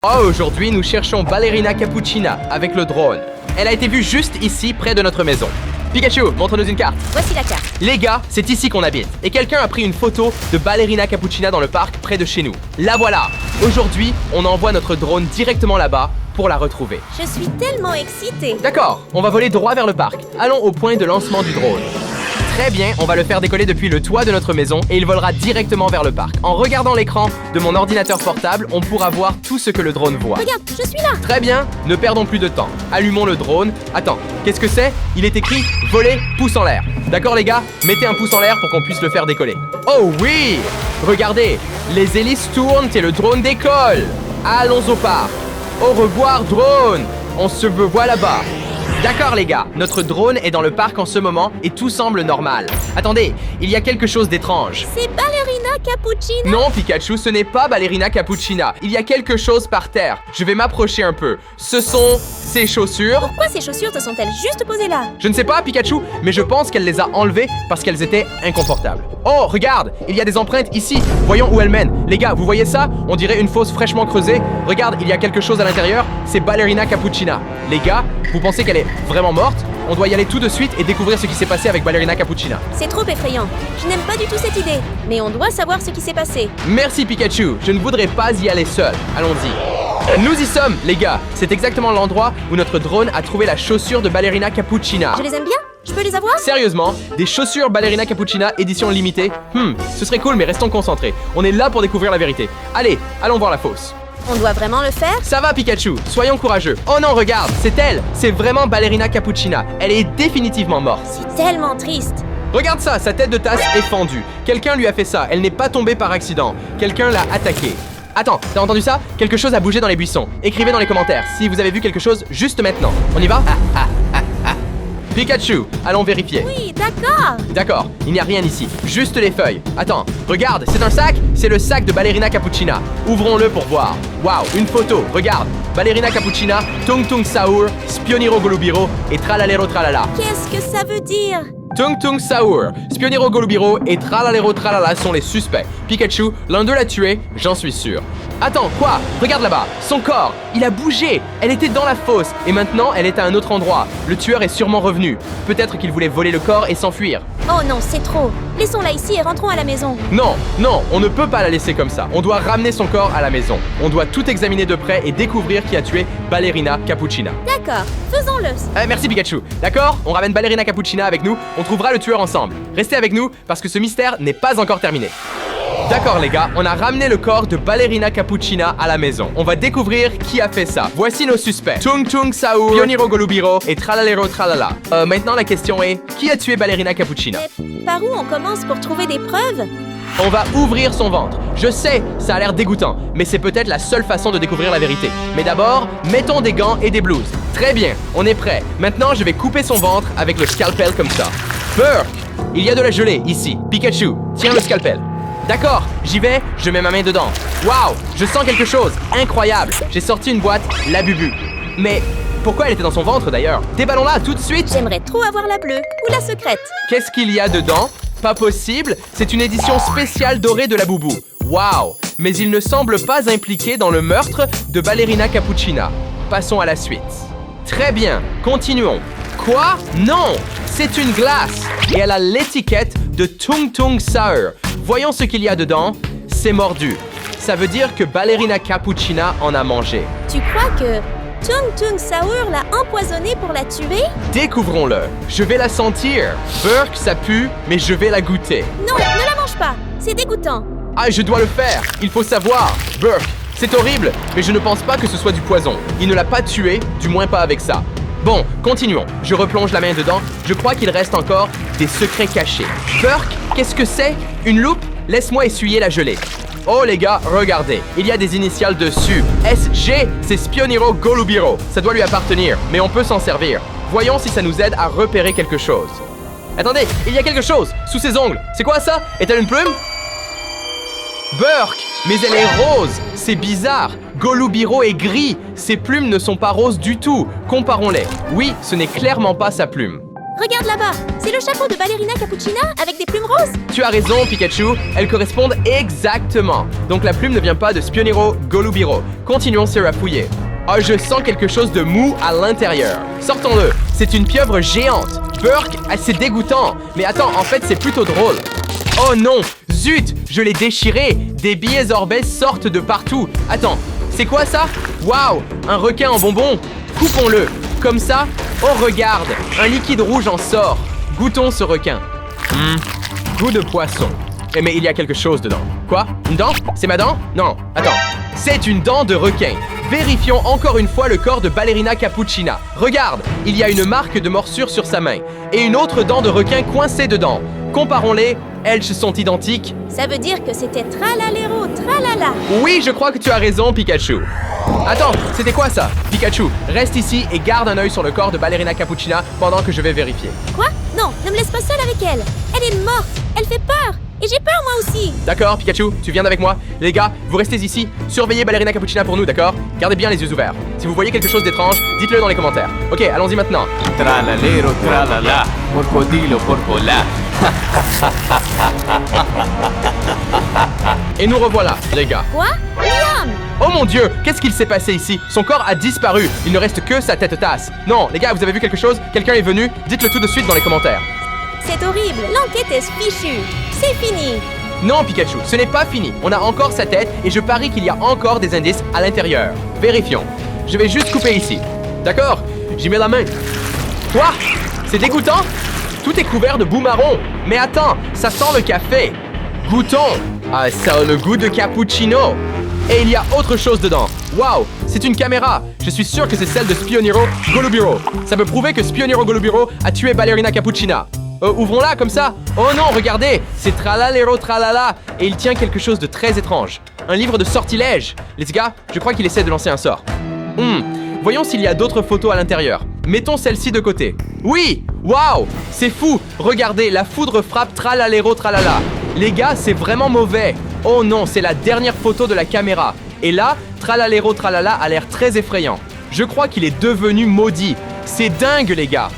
Oh, aujourd'hui, nous cherchons Ballerina Cappuccina avec le drone. Elle a été vue juste ici, près de notre maison. Pikachu, montre-nous une carte. Voici la carte. Les gars, c'est ici qu'on habite. Et quelqu'un a pris une photo de Ballerina Cappuccina dans le parc près de chez nous. La voilà. Aujourd'hui, on envoie notre drone directement là-bas pour la retrouver. Je suis tellement excitée. D'accord, on va voler droit vers le parc. Allons au point de lancement du drone. Très bien, on va le faire décoller depuis le toit de notre maison et il volera directement vers le parc. En regardant l'écran de mon ordinateur portable, on pourra voir tout ce que le drone voit. Regarde, je suis là. Très bien, ne perdons plus de temps. Allumons le drone. Attends, qu'est-ce que c'est? Il est écrit « Voler, pouce en l'air ». D'accord les gars? Mettez un pouce en l'air pour qu'on puisse le faire décoller. Oh oui! Regardez, les hélices tournent et le drone décolle. Allons au parc. Au revoir drone. On se revoit là-bas. D'accord les gars, notre drone est dans le parc en ce moment et tout semble normal. Attendez, il y a quelque chose d'étrange. C'est Ballerina Cappuccina. Non Pikachu, ce n'est pas Ballerina Cappuccina. Il y a quelque chose par terre. Je vais m'approcher un peu. Ce sont ses chaussures. Pourquoi ces chaussures te sont-elles juste posées là? Je ne sais pas Pikachu, mais je pense qu'elle les a enlevées parce qu'elles étaient inconfortables. Oh, regarde, il y a des empreintes ici. Voyons où elles mènent. Les gars, vous voyez ça? On dirait une fosse fraîchement creusée. Regarde, il y a quelque chose à l'intérieur. C'est Ballerina Cappuccina. Les gars, vous pensez qu'elle est vraiment morte? On doit y aller tout de suite et découvrir ce qui s'est passé avec Ballerina Cappuccina. C'est trop effrayant. Je n'aime pas du tout cette idée. Mais on doit savoir ce qui s'est passé. Merci Pikachu, je ne voudrais pas y aller seul. Allons-y. Nous y sommes, les gars. C'est exactement l'endroit où notre drone a trouvé la chaussure de Ballerina Cappuccina. Je les aime bien? Je peux les avoir? Sérieusement, des chaussures Ballerina Cappuccina édition limitée? Ce serait cool, mais restons concentrés. On est là pour découvrir la vérité. Allez, allons voir la fosse. On doit vraiment le faire? Ça va Pikachu, soyons courageux. Oh non, regarde, c'est elle. C'est vraiment Ballerina Cappuccina. Elle est définitivement morte. C'est tellement triste. Regarde ça, sa tête de tasse est fendue. Quelqu'un lui a fait ça, elle n'est pas tombée par accident. Quelqu'un l'a attaquée. Attends, t'as entendu ça? Quelque chose a bougé dans les buissons. Écrivez dans les commentaires si vous avez vu quelque chose juste maintenant. On y va? Pikachu, allons vérifier. Oui, d'accord. D'accord, il n'y a rien ici, juste les feuilles. Attends, regarde, c'est un sac? C'est le sac de Ballerina Cappuccina. Ouvrons-le pour voir. Waouh, une photo, regarde. Ballerina Cappuccina, Tung Tung Saur, Spioniro Golubiro et Tralalero Tralala. Qu'est-ce que ça veut dire? Tung Tung Saur, Spioniro Golubiro et Tralalero Tralala sont les suspects. Pikachu, l'un d'eux l'a tué, j'en suis sûr. Attends, quoi? Regarde là-bas, son corps, il a bougé. Elle était dans la fosse et maintenant elle est à un autre endroit. Le tueur est sûrement revenu. Peut-être qu'il voulait voler le corps et s'enfuir. Oh non, c'est trop. Laissons-la ici et rentrons à la maison. Non, non, on ne peut pas la laisser comme ça. On doit ramener son corps à la maison. On doit tout examiner de près et découvrir qui a tué Ballerina Cappuccina. D'accord, faisons-le. Merci Pikachu. D'accord? On ramène Ballerina Cappuccina avec nous. On trouvera le tueur ensemble. Restez avec nous parce que ce mystère n'est pas encore terminé. D'accord les gars, on a ramené le corps de Ballerina Cappuccina à la maison. On va découvrir qui a fait ça. Voici nos suspects. Tung Tung Saur, Pioniro Golubiro et Tralalero Tralala. Maintenant la question est, qui a tué Ballerina Cappuccina? Mais par où on commence pour trouver des preuves? On va ouvrir son ventre. Je sais, ça a l'air dégoûtant, mais c'est peut-être la seule façon de découvrir la vérité. Mais d'abord, mettons des gants et des blouses. Très bien, on est prêt. Maintenant, je vais couper son ventre avec le scalpel comme ça. Burk, il y a de la gelée ici. Pikachu, tiens le scalpel. D'accord, j'y vais, je mets ma main dedans. Waouh, je sens quelque chose, incroyable. J'ai sorti une boîte, la bubu. Mais pourquoi elle était dans son ventre d'ailleurs? Déballons-la tout de suite. J'aimerais trop avoir la bleue ou la secrète. Qu'est-ce qu'il y a dedans? Pas possible, c'est une édition spéciale dorée de la boubou. Waouh, mais il ne semble pas impliqué dans le meurtre de Ballerina Cappuccina. Passons à la suite. Très bien, continuons. Quoi? Non, c'est une glace et elle a l'étiquette de Tung Tung Saur. Voyons ce qu'il y a dedans. C'est mordu. Ça veut dire que Ballerina Cappuccina en a mangé. Tu crois que Tung Tung Saur l'a empoisonnée pour la tuer? Découvrons-le. Je vais la sentir. Burk, ça pue, mais je vais la goûter. Non, ne la mange pas. C'est dégoûtant. Ah, je dois le faire. Il faut savoir. Burk, c'est horrible, mais je ne pense pas que ce soit du poison. Il ne l'a pas tué, du moins pas avec ça. Bon, continuons. Je replonge la main dedans. Je crois qu'il reste encore des secrets cachés. Burk, qu'est-ce que c'est? Une loupe? Laisse-moi essuyer la gelée. Oh les gars, regardez. Il y a des initiales dessus. SG, c'est Spioniro Golubiro. Ça doit lui appartenir, mais on peut s'en servir. Voyons si ça nous aide à repérer quelque chose. Attendez, il y a quelque chose sous ses ongles. C'est quoi ça? Est-elle une plume? Burk, mais elle est rose. C'est bizarre. Golubiro est gris. Ses plumes ne sont pas roses du tout. Comparons-les. Oui, ce n'est clairement pas sa plume. Regarde là-bas, c'est le chapeau de Ballerina Cappuccina avec des plumes roses. Tu as raison, Pikachu, elles correspondent exactement. Donc la plume ne vient pas de Spioniro Golubiro. Continuons à fouiller. Oh, je sens quelque chose de mou à l'intérieur. Sortons-le, c'est une pieuvre géante. Burk, c'est dégoûtant. Mais attends, en fait, c'est plutôt drôle. Oh non, zut, je l'ai déchiré. Des billets Orbes sortent de partout. Attends, c'est quoi ça? Waouh, un requin en bonbon. Coupons-le. Comme ça, oh regarde, un liquide rouge en sort. Goûtons ce requin. Goût de poisson. Eh mais il y a quelque chose dedans. Quoi? Une dent? C'est ma dent? Non, attends. C'est une dent de requin. Vérifions encore une fois le corps de Ballerina Cappuccina. Regarde, il y a une marque de morsure sur sa main et une autre dent de requin coincée dedans. Comparons-les, elles sont identiques. Ça veut dire que c'était tralalero, tralala. Oui, je crois que tu as raison, Pikachu. Attends, c'était quoi ça? Pikachu, reste ici et garde un œil sur le corps de Ballerina Cappuccina pendant que je vais vérifier. Quoi? Non, ne me laisse pas seule avec elle. Elle est morte, elle fait peur. Et j'ai peur moi aussi. D'accord, Pikachu, tu viens avec moi. Les gars, vous restez ici. Surveillez Ballerina Cappuccina pour nous, d'accord? Gardez bien les yeux ouverts. Si vous voyez quelque chose d'étrange, dites-le dans les commentaires. Ok, allons-y maintenant. Tralalero, tralala, porcodilo, porcola. Et nous revoilà, les gars. Quoi? Liam! Oh mon Dieu, qu'est-ce qu'il s'est passé ici? Son corps a disparu. Il ne reste que sa tête tasse. Non, les gars, vous avez vu quelque chose? Quelqu'un est venu? Dites-le tout de suite dans les commentaires. C'est horrible, l'enquête est fichue. C'est fini. Non, Pikachu, ce n'est pas fini. On a encore sa tête et je parie qu'il y a encore des indices à l'intérieur. Vérifions. Je vais juste couper ici. D'accord? J'y mets la main. Quoi? C'est dégoûtant? Tout est couvert de boue marron. Mais attends, ça sent le café. Goûtons. Ah, ça a le goût de cappuccino. Et il y a autre chose dedans. Waouh, c'est une caméra. Je suis sûr que c'est celle de Spioniro Golubiro. Ça peut prouver que Spioniro Golubiro a tué Ballerina Cappuccina. Ouvrons-la comme ça. Oh non, regardez, c'est Tralalero Tralala. Et il tient quelque chose de très étrange. Un livre de sortilège. Les gars, je crois qu'il essaie de lancer un sort. Voyons s'il y a d'autres photos à l'intérieur. Mettons celle-ci de côté. Oui, waouh, c'est fou. Regardez, la foudre frappe Tralalero Tralala. Les gars, c'est vraiment mauvais. Oh non, c'est la dernière photo de la caméra. Et là, Tralalero Tralala a l'air très effrayant. Je crois qu'il est devenu maudit. C'est dingue, les gars.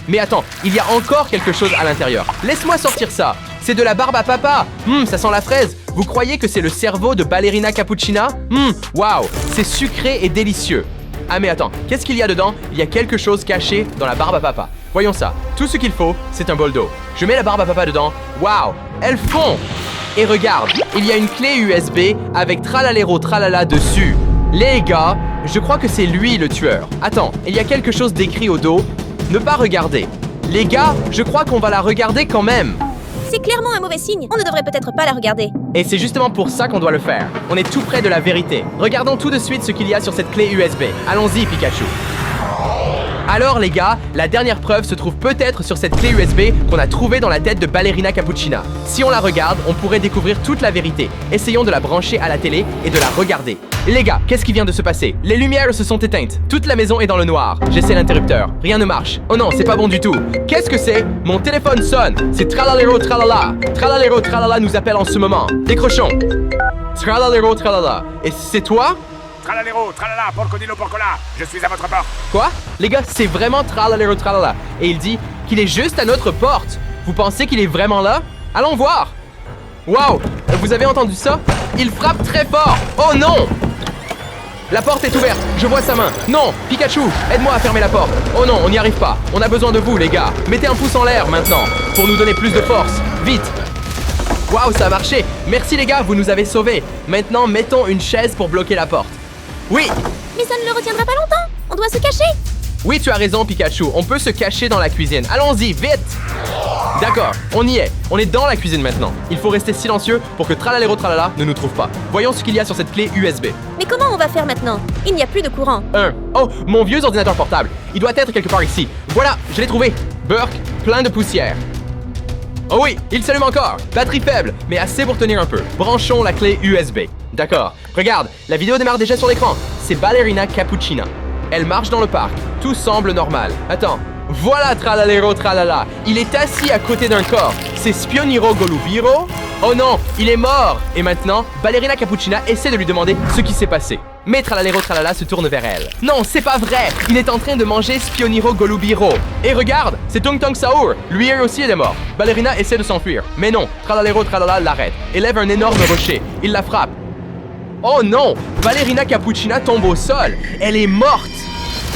Mais attends, il y a encore quelque chose à l'intérieur. Laisse-moi sortir ça. C'est de la barbe à papa. Ça sent la fraise. Vous croyez que c'est le cerveau de Ballerina Cappuccina? Waouh, c'est sucré et délicieux. Ah mais attends, qu'est-ce qu'il y a dedans? Il y a quelque chose caché dans la barbe à papa. Voyons ça. Tout ce qu'il faut, c'est un bol d'eau. Je mets la barbe à papa dedans. Waouh, elle fond. Et regarde, il y a une clé USB avec Tralalero Tralala dessus. Les gars, je crois que c'est lui le tueur. Attends, il y a quelque chose d'écrit au dos. Ne pas regarder. Les gars, je crois qu'on va la regarder quand même. C'est clairement un mauvais signe. On ne devrait peut-être pas la regarder. Et c'est justement pour ça qu'on doit le faire. On est tout près de la vérité. Regardons tout de suite ce qu'il y a sur cette clé USB. Allons-y, Pikachu. Alors les gars, la dernière preuve se trouve peut-être sur cette clé USB qu'on a trouvée dans la tête de Ballerina Cappuccina. Si on la regarde, on pourrait découvrir toute la vérité. Essayons de la brancher à la télé et de la regarder. Les gars, qu'est-ce qui vient de se passer? Les lumières se sont éteintes. Toute la maison est dans le noir. J'essaie l'interrupteur. Rien ne marche. Oh non, c'est pas bon du tout. Qu'est-ce que c'est? Mon téléphone sonne. C'est Tralalero Tralala. Tralalero Tralala nous appelle en ce moment. Décrochons. Tralalero Tralala. Et c'est toi? Tralalero, tralala, porcodilo, porcola, je suis à votre porte. Quoi? Les gars, c'est vraiment Tralalero Tralala. Et il dit qu'il est juste à notre porte. Vous pensez qu'il est vraiment là? Allons voir. Waouh! Vous avez entendu ça? Il frappe très fort. Oh non! La porte est ouverte, je vois sa main. Non, Pikachu, aide-moi à fermer la porte. Oh non, on n'y arrive pas. On a besoin de vous, les gars. Mettez un pouce en l'air maintenant, pour nous donner plus de force. Vite! Waouh, ça a marché. Merci les gars, vous nous avez sauvés. Maintenant, mettons une chaise pour bloquer la porte. Oui! Mais ça ne le retiendra pas longtemps. On doit se cacher. Oui, tu as raison, Pikachu. On peut se cacher dans la cuisine. Allons-y, vite! D'accord, on y est. On est dans la cuisine maintenant. Il faut rester silencieux pour que Tralalero Tralala ne nous trouve pas. Voyons ce qu'il y a sur cette clé USB. Mais comment on va faire maintenant? Il n'y a plus de courant. Oh, mon vieux ordinateur portable. Il doit être quelque part ici. Voilà, je l'ai trouvé. Burk, plein de poussière. Oh oui, il s'allume encore. Batterie faible, mais assez pour tenir un peu. Branchons la clé USB. D'accord. Regarde, la vidéo démarre déjà sur l'écran. C'est Ballerina Cappuccina. Elle marche dans le parc. Tout semble normal. Attends. Voilà Tralalero Tralala. Il est assis à côté d'un corps. C'est Spioniro Golubiro? Oh non, il est mort. Et maintenant, Ballerina Cappuccina essaie de lui demander ce qui s'est passé. Mais Tralalero Tralala se tourne vers elle. Non, c'est pas vrai! Il est en train de manger Spioniro Golubiro. Et regarde, c'est Tung Tung Saour. Lui aussi il est mort. Ballerina essaie de s'enfuir. Mais non, Tralalero Tralala l'arrête. Élève un énorme rocher. Il la frappe. Oh non! Ballerina Cappuccina tombe au sol. Elle est morte!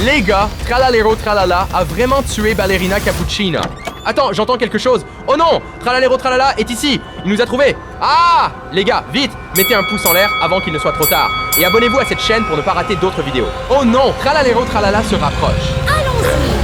Les gars, Tralalero Tralala a vraiment tué Ballerina Cappuccina. Attends, j'entends quelque chose. Oh non! Tralalero Tralala est ici. Il nous a trouvés. Ah! Les gars, vite! Mettez un pouce en l'air avant qu'il ne soit trop tard. Et abonnez-vous à cette chaîne pour ne pas rater d'autres vidéos. Oh non! Tralalero Tralala se rapproche. Allons-y!